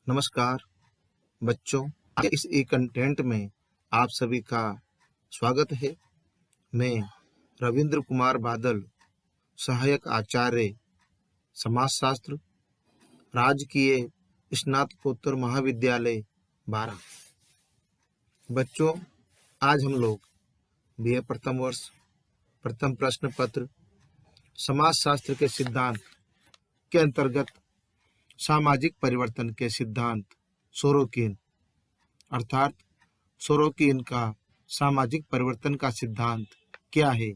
नमस्कार बच्चों, आज इस ई कंटेंट में आप सभी का स्वागत है। मैं रविंद्र कुमार बादल, सहायक आचार्य समाजशास्त्र, राजकीय स्नातकोत्तर महाविद्यालय बारा। बच्चों, आज हम लोग बीए प्रथम वर्ष प्रथम प्रश्न पत्र समाजशास्त्र के सिद्धांत के अंतर्गत सामाजिक परिवर्तन के सिद्धांत सोरोकिन अर्थात सोरोकिन का सामाजिक परिवर्तन का सिद्धांत क्या है,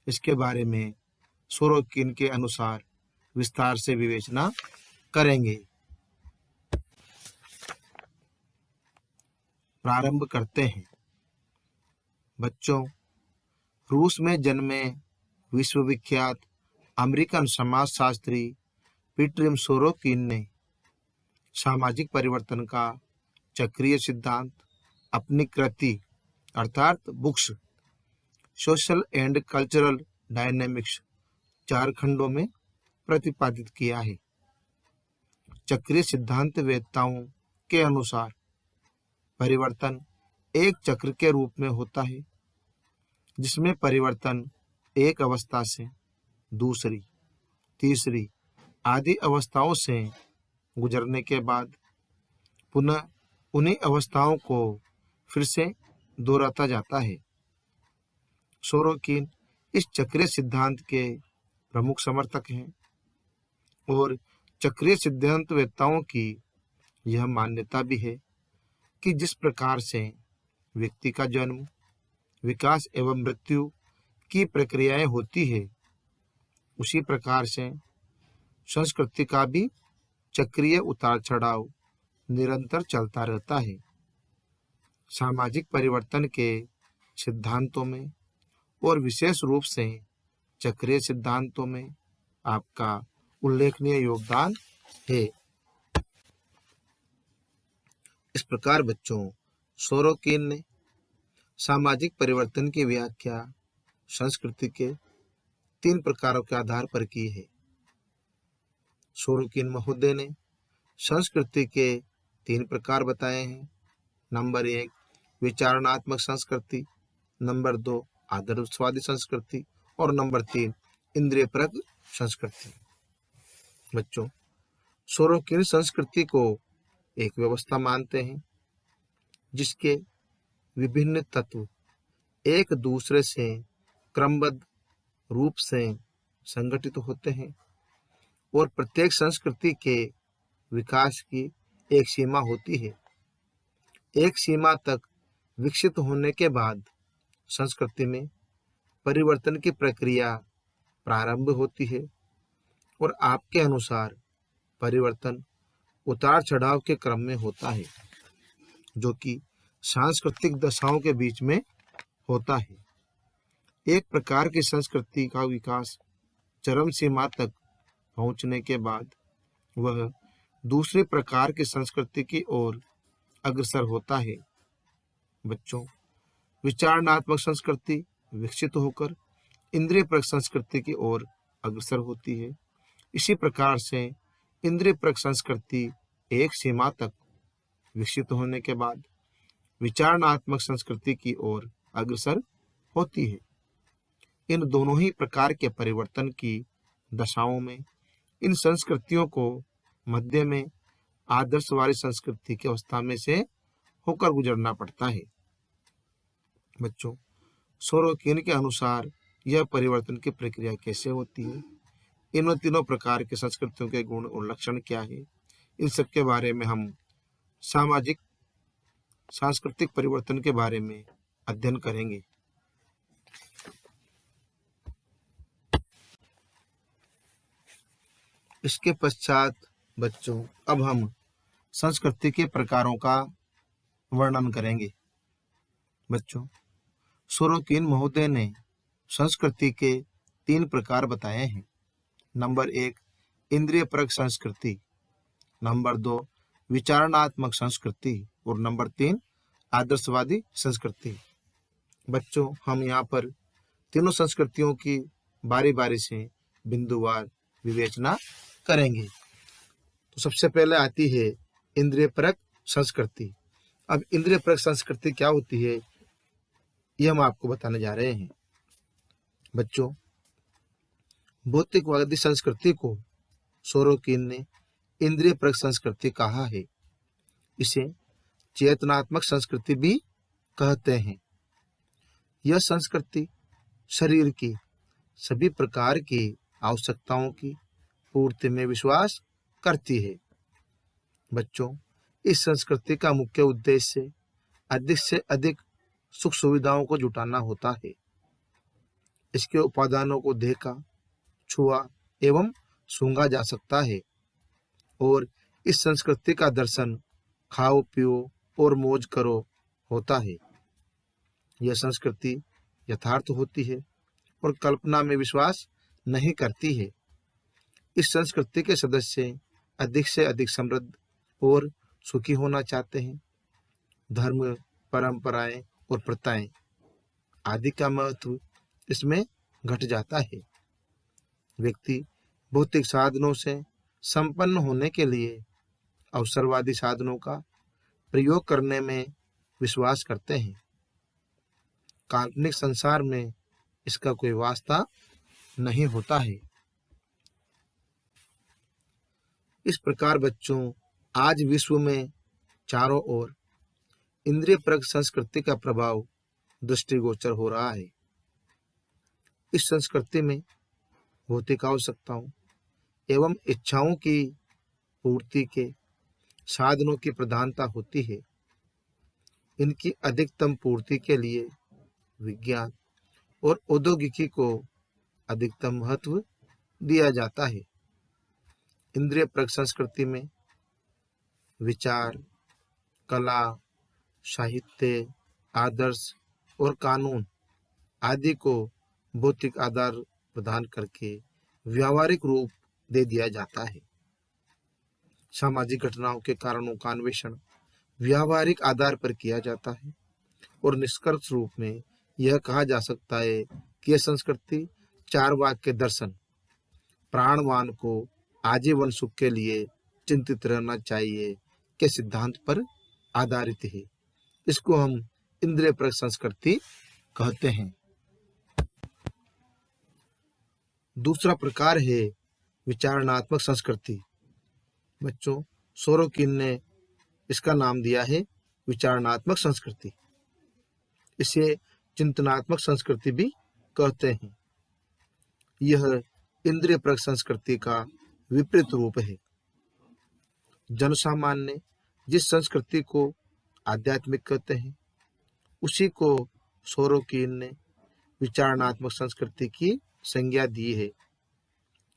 इसके बारे में सोरोकिन के अनुसार विस्तार से विवेचना करेंगे। प्रारंभ करते हैं। बच्चों, रूस में जन्मे विश्वविख्यात अमेरिकन समाजशास्त्री पीटर सोरोकिन ने सामाजिक परिवर्तन का चक्रीय सिद्धांत अपनी कृति अर्थात books social and cultural dynamics 4 खंडों में प्रतिपादित किया है। चक्रीय सिद्धांत वेत्ताओं के अनुसार परिवर्तन एक चक्र के रूप में होता है, जिसमें परिवर्तन एक अवस्था से दूसरी, तीसरी आदि अवस्थाओं से गुजरने के बाद पुनः उन्हीं अवस्थाओं को फिर से दोहराता जाता है। सोरोकिन इस चक्रीय सिद्धांत के प्रमुख समर्थक हैं और चक्रीय सिद्धांतवेत्ताओं की यह मान्यता भी है कि जिस प्रकार से व्यक्ति का जन्म, विकास एवं मृत्यु की प्रक्रियाएं होती है, उसी प्रकार से संस्कृति का भी चक्रीय उतार चढ़ाव निरंतर चलता रहता है। सामाजिक परिवर्तन के सिद्धांतों में और विशेष रूप से चक्रीय सिद्धांतों में आपका उल्लेखनीय योगदान है। इस प्रकार बच्चों, सोरोकिन ने सामाजिक परिवर्तन की व्याख्या संस्कृति के 3 प्रकारों के आधार पर की है। सोरोकिन महोदय ने संस्कृति के 3 प्रकार बताए हैं। नंबर 1 विचारणात्मक संस्कृति, नंबर 2 आदर्शवादी संस्कृति और नंबर 3 इंद्रियपरक संस्कृति। बच्चों, सोरोकिन संस्कृति को एक व्यवस्था मानते हैं जिसके विभिन्न तत्व एक दूसरे से क्रमबद्ध रूप से संगठित होते हैं और प्रत्येक संस्कृति के विकास की एक सीमा होती है। एक सीमा तक विकसित होने के बाद संस्कृति में परिवर्तन की प्रक्रिया प्रारंभ होती है और आपके अनुसार परिवर्तन उतार चढ़ाव के क्रम में होता है, जो कि सांस्कृतिक दशाओं के बीच में होता है। एक प्रकार की संस्कृति का विकास चरम सीमा तक पहुंचने के बाद वह दूसरे प्रकार की संस्कृति की ओर अग्रसर होता है। बच्चों, विचारणात्मक संस्कृति विकसित होकर इंद्रियपरक संस्कृति की ओर अग्रसर होती है। इसी प्रकार से इंद्रियपरक संस्कृति एक सीमा तक विकसित होने के बाद विचारणात्मक संस्कृति की ओर अग्रसर होती है। इन दोनों ही प्रकार के परिवर्तन की दशाओं में इन संस्कृतियों को मध्य में आदर्शवादी संस्कृति की अवस्था में से होकर गुजरना पड़ता है। बच्चों, सोरोकिन के अनुसार यह परिवर्तन की प्रक्रिया कैसे होती है, इन तीनों प्रकार की संस्कृतियों के गुण और लक्षण क्या है, इन सब के बारे में हम सामाजिक सांस्कृतिक परिवर्तन के बारे में अध्ययन करेंगे। इसके पश्चात बच्चों, अब हम संस्कृति के प्रकारों का वर्णन करेंगे। बच्चों, सोरोकिन महोदय ने संस्कृति के 3 प्रकार बताए हैं। नंबर 1 इंद्रियपरक संस्कृति, नंबर 2 विचारणात्मक संस्कृति और नंबर 3 आदर्शवादी संस्कृति। बच्चों, हम यहाँ पर तीनों संस्कृतियों की बारी बारी से बिंदुवार विवेचना करेंगे। तो सबसे पहले आती है इंद्रिय परक संस्कृति। अब इंद्रिय परक संस्कृति क्या होती है, ये हम आपको बताने जा रहे हैं। बच्चों, भौतिकवादी संस्कृति को सोरोकिन ने इंद्रिय परक संस्कृति कहा है। इसे चेतनात्मक संस्कृति भी कहते हैं। यह संस्कृति शरीर की सभी प्रकार की आवश्यकताओं की पूर्ति में विश्वास करती है। बच्चों, इस संस्कृति का मुख्य उद्देश्य अधिक से अधिक सुख सुविधाओं को जुटाना होता है। इसके उपादानों को देखा, छुआ एवं सूंघा जा सकता है और इस संस्कृति का दर्शन खाओ पियो और मौज करो होता है। यह संस्कृति यथार्थ होती है और कल्पना में विश्वास नहीं करती है। इस संस्कृति के सदस्य अधिक से अधिक समृद्ध और सुखी होना चाहते हैं। धर्म, परंपराएं और प्रथाएं आदि का महत्व इसमें घट जाता है। व्यक्ति भौतिक साधनों से संपन्न होने के लिए अवसरवादी साधनों का प्रयोग करने में विश्वास करते हैं। काल्पनिक संसार में इसका कोई वास्ता नहीं होता है। इस प्रकार बच्चों, आज विश्व में चारों ओर इंद्रिय परक संस्कृति का प्रभाव दृष्टिगोचर हो रहा है। इस संस्कृति में भौतिक आवश्यकताओं एवं इच्छाओं की पूर्ति के साधनों की प्रधानता होती है। इनकी अधिकतम पूर्ति के लिए विज्ञान और औद्योगिकी को अधिकतम महत्व दिया जाता है। इंद्रिय परक संस्कृति में विचार, कला, साहित्य, आदर्श और कानून आदि को भौतिक आधार प्रदान करके व्यावहारिक रूप दे दिया जाता है। सामाजिक घटनाओं के कारणों का अन्वेषण व्यावहारिक आधार पर किया जाता है और निष्कर्ष रूप में यह कहा जा सकता है कि यह संस्कृति चारवाक के दर्शन प्राणवान को आजीवन सुख के लिए चिंतित रहना चाहिए के सिद्धांत पर आधारित है। इसको हम इंद्रिय परक संस्कृति कहते हैं। दूसरा प्रकार है विचारणात्मक संस्कृति। बच्चों, सोरोकिन ने इसका नाम दिया है विचारणात्मक संस्कृति। इसे चिंतनात्मक संस्कृति भी कहते हैं। यह इंद्रिय परक संस्कृति का विपरीत रूप है। जनसामान्य जिस संस्कृति को आध्यात्मिक कहते हैं, उसी को सोरोकिन ने विचारणात्मक संस्कृति की संज्ञा दी है।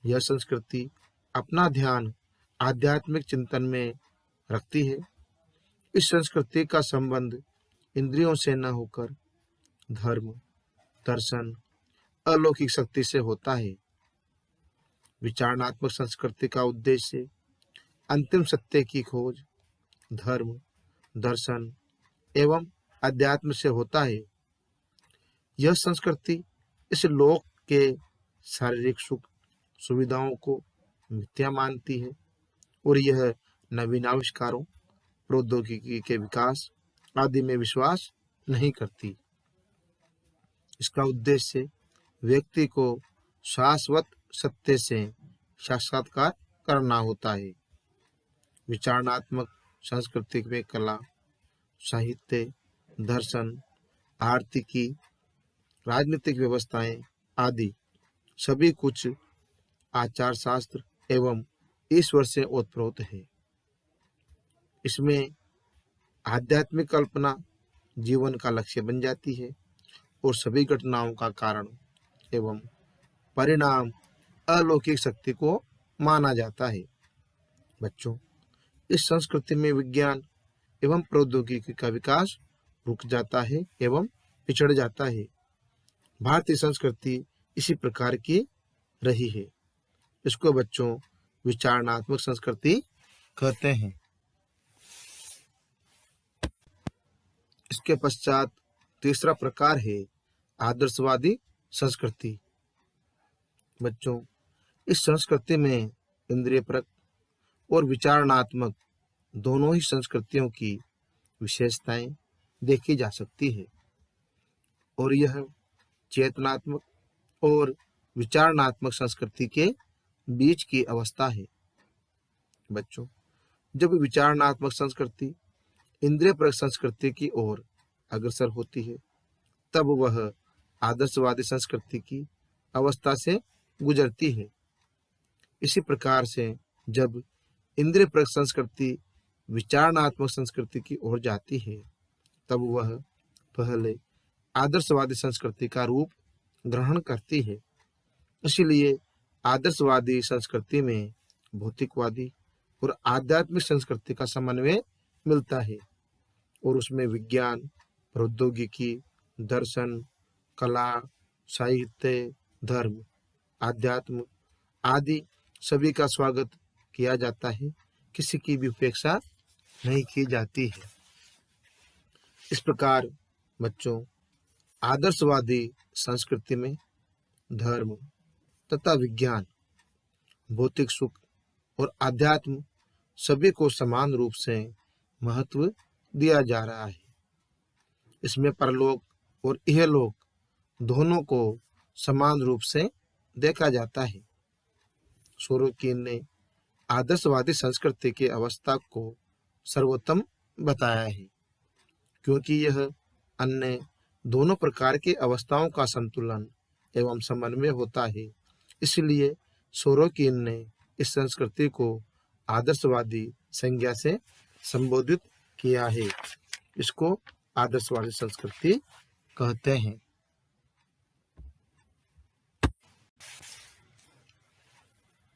यह संस्कृति अपना ध्यान आध्यात्मिक चिंतन में रखती है। इस संस्कृति का संबंध इंद्रियों से न होकर धर्म, दर्शन, अलौकिक शक्ति से होता है। विचारणात्मक संस्कृति का उद्देश्य अंतिम सत्य की खोज धर्म, दर्शन एवं अध्यात्म से होता है। यह संस्कृति इस लोक के शारीरिक सुख सुविधाओं को मिथ्या मानती है और यह नवीन आविष्कारों, प्रौद्योगिकी के विकास आदि में विश्वास नहीं करती। इसका उद्देश्य व्यक्ति को शाश्वत सत्य से साक्षात्कार करना होता है। विचारणात्मक संस्कृति में कला, साहित्य, दर्शन, आर्थिकी, राजनीतिक व्यवस्थाएं आदि सभी कुछ आचार शास्त्र एवं ईश्वर से ओतप्रोत है। इसमें आध्यात्मिक कल्पना जीवन का लक्ष्य बन जाती है और सभी घटनाओं का कारण एवं परिणाम अलौकिक शक्ति को माना जाता है। बच्चों, इस संस्कृति में विज्ञान एवं प्रौद्योगिकी का विकास रुक जाता है एवं पिछड़ जाता है। भारतीय संस्कृति इसी प्रकार की रही है। इसको बच्चों विचारणात्मक संस्कृति कहते हैं। इसके पश्चात तीसरा प्रकार है आदर्शवादी संस्कृति। बच्चों, इस संस्कृति में इंद्रिय परक और विचारणात्मक दोनों ही संस्कृतियों की विशेषताएं देखी जा सकती है और यह चेतनात्मक और विचारणात्मक संस्कृति के बीच की अवस्था है। बच्चों, जब विचारणात्मक संस्कृति इंद्रियपरक संस्कृति की ओर अग्रसर होती है तब वह आदर्शवादी संस्कृति की अवस्था से गुजरती है। इसी प्रकार से जब इंद्रियपरक संस्कृति विचारणात्मक संस्कृति की ओर जाती है तब वह पहले आदर्शवादी संस्कृति का रूप ग्रहण करती है। इसलिए आदर्शवादी संस्कृति में भौतिकवादी और आध्यात्मिक संस्कृति का समन्वय मिलता है और उसमें विज्ञान, प्रौद्योगिकी, दर्शन, कला, साहित्य, धर्म, आध्यात्म आदि सभी का स्वागत किया जाता है, किसी की भी उपेक्षा नहीं की जाती है। इस प्रकार बच्चों, आदर्शवादी संस्कृति में धर्म तथा विज्ञान, भौतिक सुख और आध्यात्म सभी को समान रूप से महत्व दिया जा रहा है। इसमें परलोक और इहलोक दोनों को समान रूप से देखा जाता है। सोरोकिन ने आदर्शवादी संस्कृति की अवस्था को सर्वोत्तम बताया है क्योंकि यह अन्य दोनों प्रकार की अवस्थाओं का संतुलन एवं समन्वय होता है। इसलिए सोरोकिन ने इस संस्कृति को आदर्शवादी संज्ञा से संबोधित किया है। इसको आदर्शवादी संस्कृति कहते हैं।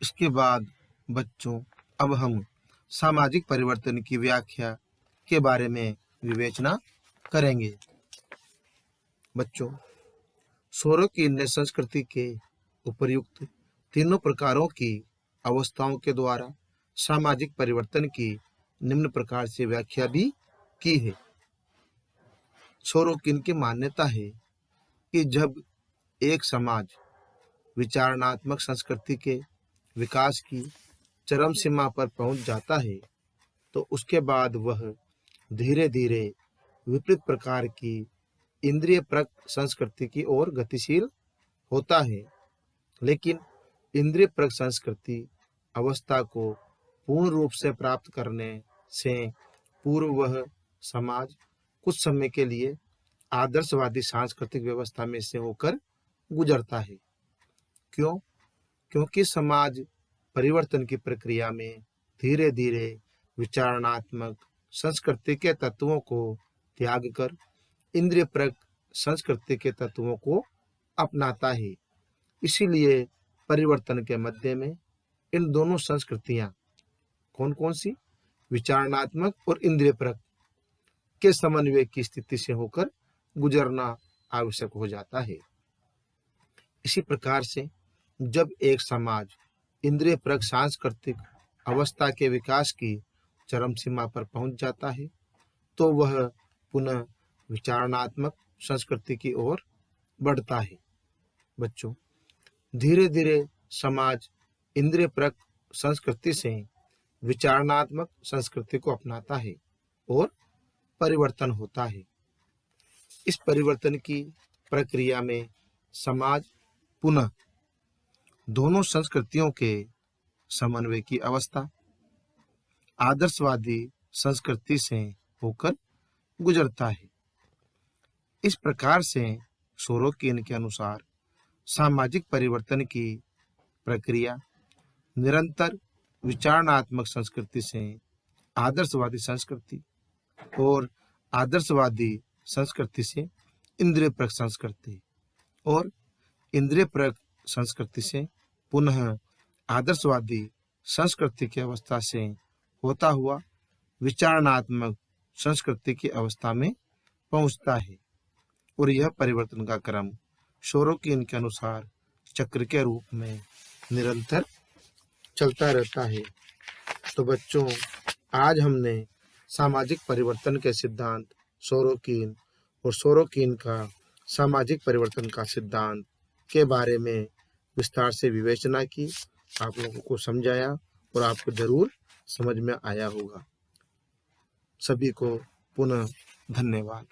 इसके बाद बच्चों, अब हम सामाजिक परिवर्तन की व्याख्या के बारे में विवेचना करेंगे। बच्चों, सोरोकिन ने संस्कृति के उपर्युक्त तीनों प्रकारों की अवस्थाओं के द्वारा सामाजिक परिवर्तन की निम्न प्रकार से व्याख्या भी की है। सोरोकिन की मान्यता है कि जब एक समाज विचारणात्मक संस्कृति के विकास की चरम सीमा पर पहुंच जाता है तो उसके बाद वह धीरे धीरे विपरीत प्रकार की इंद्रियपरक संस्कृति की ओर गतिशील होता है। लेकिन इंद्रियपरक संस्कृति अवस्था को पूर्ण रूप से प्राप्त करने से पूर्व वह समाज कुछ समय के लिए आदर्शवादी सांस्कृतिक व्यवस्था में से होकर गुजरता है। क्यों? क्योंकि समाज परिवर्तन की प्रक्रिया में धीरे धीरे विचारणात्मक संस्कृति के तत्वों को त्याग कर इंद्रियपरक संस्कृति के तत्वों को अपनाता है। इसीलिए परिवर्तन के मध्य में इन दोनों संस्कृतियां कौन कौन सी, विचारणात्मक और इंद्रियपरक के समन्वय की स्थिति से होकर गुजरना आवश्यक हो जाता है। इसी प्रकार से जब एक समाज इंद्रियपरक सांस्कृतिक अवस्था के विकास की चरम सीमा पर पहुंच जाता है तो वह पुनः विचारणात्मक संस्कृति की ओर बढ़ता है। बच्चों, धीरे धीरे समाज इंद्रियपरक संस्कृति से विचारणात्मक संस्कृति को अपनाता है और परिवर्तन होता है। इस परिवर्तन की प्रक्रिया में समाज पुनः दोनों संस्कृतियों के समन्वय की अवस्था आदर्शवादी संस्कृति से होकर गुजरता है। इस प्रकार से सोरोकिन के अनुसार सामाजिक परिवर्तन की प्रक्रिया निरंतर विचारणात्मक संस्कृति से आदर्शवादी संस्कृति और आदर्शवादी संस्कृति से इंद्रियपरक संस्कृति और इंद्रियपरक संस्कृति से पुनः आदर्शवादी संस्कृति की अवस्था से होता हुआ विचारणात्मक संस्कृति की अवस्था में पहुंचता है और यह परिवर्तन का क्रम सोरोकिन के अनुसार चक्र के रूप में निरंतर चलता रहता है। तो बच्चों, आज हमने सामाजिक परिवर्तन के सिद्धांत सोरोकिन और सोरोकिन का सामाजिक परिवर्तन का सिद्धांत के बारे में विस्तार से विवेचना की, आप लोगों को समझाया और आपको जरूर समझ में आया होगा। सभी को पुनः धन्यवाद।